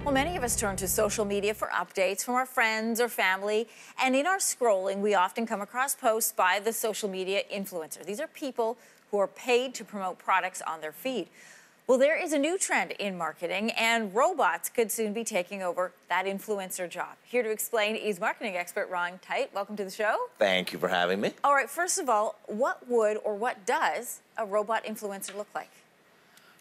Well, many of us turn to social media for updates from our friends or family, and in our scrolling, we often come across posts by the social media influencer. These are people who are paid to promote products on their feed. Well, there is a new trend in marketing, and robots could soon be taking over that influencer job. Here to explain is marketing expert Ron Tite. Welcome to the show. Thank you for having me. All right, first of all, what would or what does a robot influencer look like?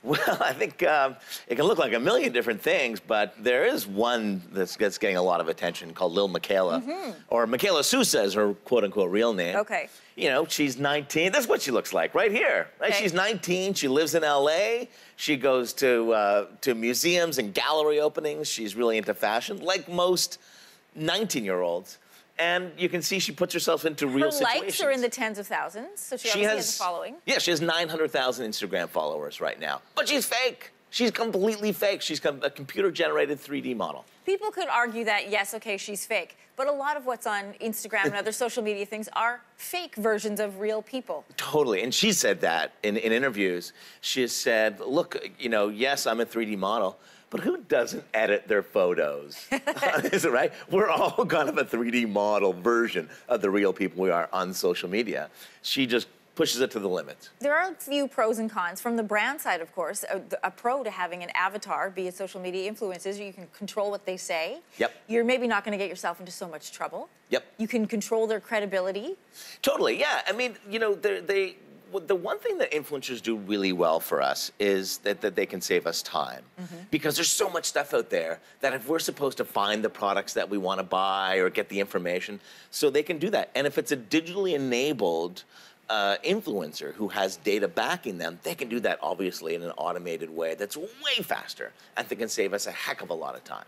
Well, I think it can look like a million different things, but there is one that's getting a lot of attention called Lil Miquela, or Miquela Sousa is her quote-unquote real name. Okay. You know, she's 19. That's what she looks like right here. Right? Okay. She's 19. She lives in LA. She goes to museums and gallery openings. She's really into fashion, like most 19-year-olds. And you can see she puts herself into real situations. Her likes are in the tens of thousands, so she obviously has a following. Yeah, she has 900,000 Instagram followers right now. But she's fake. She's completely fake. She's a computer-generated 3D model. People could argue that, yes, okay, she's fake. But a lot of what's on Instagram and other social media things are fake versions of real people. Totally. And she said that in interviews. She has said, look, you know, yes, I'm a 3D model, but who doesn't edit their photos? Is it right? We're all kind of a 3D model version of the real people we are on social media. She just pushes it to the limits. There are a few pros and cons. From the brand side, of course, a pro to having an avatar, be it social media influencers, you can control what they say. Yep. You're maybe not going to get yourself into so much trouble. Yep. You can control their credibility. Totally, yeah. I mean, you know, the one thing that influencers do really well for us is that they can save us time. Because there's so much stuff out there that if we're supposed to find the products that we want to buy or get the information, so they can do that. And if it's a digitally enabled influencer who has data backing them, they can do that obviously in an automated way that's way faster and they can save us a heck of a lot of time.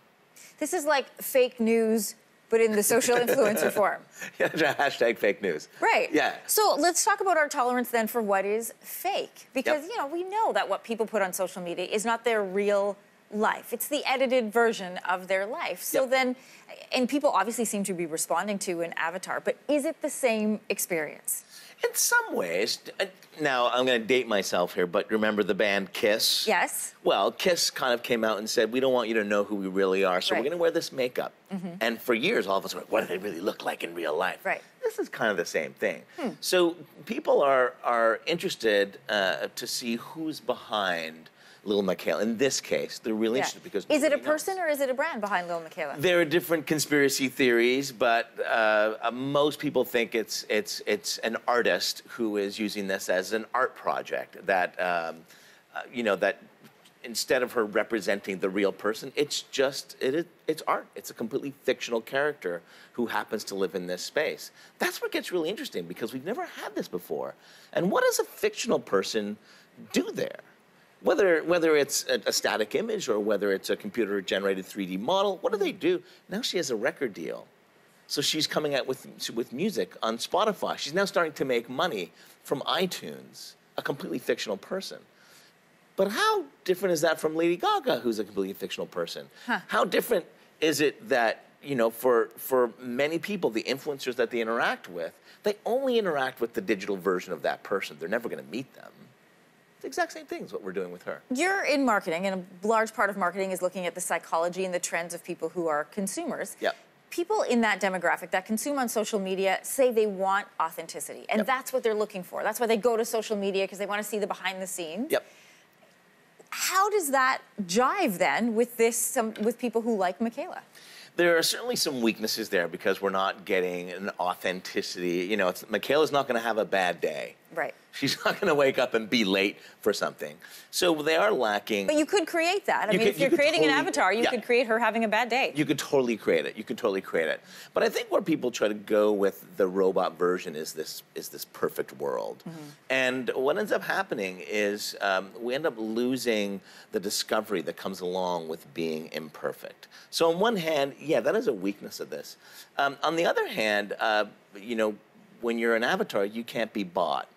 This is like fake news, but in the social influencer form. Yeah, hashtag fake news. Right. Yeah. So let's talk about our tolerance then for what is fake. Because, you know, we know that what people put on social media is not their real life. It's the edited version of their life. So then, and people obviously seem to be responding to an avatar, but is it the same experience? In some ways. Now, I'm going to date myself here, but remember the band Kiss? Yes. Well, Kiss kind of came out and said, we don't want you to know who we really are, so we're going to wear this makeup. And for years, all of us were like, what do they really look like in real life? Right. This is kind of the same thing. So people are interested to see who's behind Lil Miquela. In this case, they're really interested because... Is it a person or is it a brand behind Lil Miquela? There are different conspiracy theories, but most people think it's an artist who is using this as an art project. That you know, that instead of her representing the real person, it's art. It's a completely fictional character who happens to live in this space. That's what gets really interesting because we've never had this before. And what does a fictional person do there? Whether it's a static image or whether it's a computer-generated 3D model, what do they do? Now she has a record deal. So she's coming out with music on Spotify. She's now starting to make money from iTunes, a completely fictional person. But how different is that from Lady Gaga, who's a completely fictional person? How different is it that, you know, for many people, the influencers that they interact with, they only interact with the digital version of that person. They're never going to meet them. The exact same thing is what we're doing with her. You're in marketing, and a large part of marketing is looking at the psychology and the trends of people who are consumers. Yep. People in that demographic that consume on social media say they want authenticity, and that's what they're looking for. That's why they go to social media, because they want to see the behind the scenes. Yep. How does that jive then with with people who like Miquela? There are certainly some weaknesses there because we're not getting an authenticity. You know, Miquela's not going to have a bad day. Right. She's not going to wake up and be late for something. So they are lacking. But you could create that. I mean, if you're creating an avatar, you could create her having a bad day. You could totally create it. You could totally create it. But I think where people try to go with the robot version is this perfect world. And what ends up happening is we end up losing the discovery that comes along with being imperfect. So on one hand, yeah, that is a weakness of this. On the other hand, you know, when you're an avatar, you can't be bought.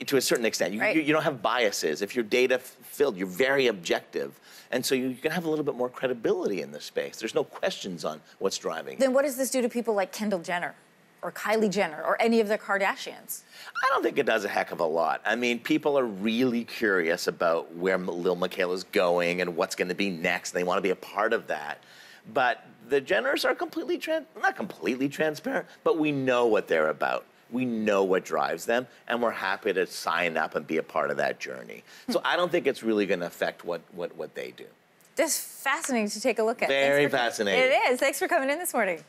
To a certain extent. You don't have biases. If you're data-filled, you're very objective. And so you can have a little bit more credibility in this space. There's no questions on what's driving. Then what does this do to people like Kendall Jenner? or Kylie Jenner or any of the Kardashians? I don't think it does a heck of a lot. I mean, people are really curious about where Lil Miquela's going and what's going to be next. They want to be a part of that. But the Jenners are completely, not completely transparent, but we know what they're about. We know what drives them, and we're happy to sign up and be a part of that journey. So I don't think it's really going to affect what they do. Just fascinating to take a look at. Very fascinating. It is. Thanks for coming in this morning.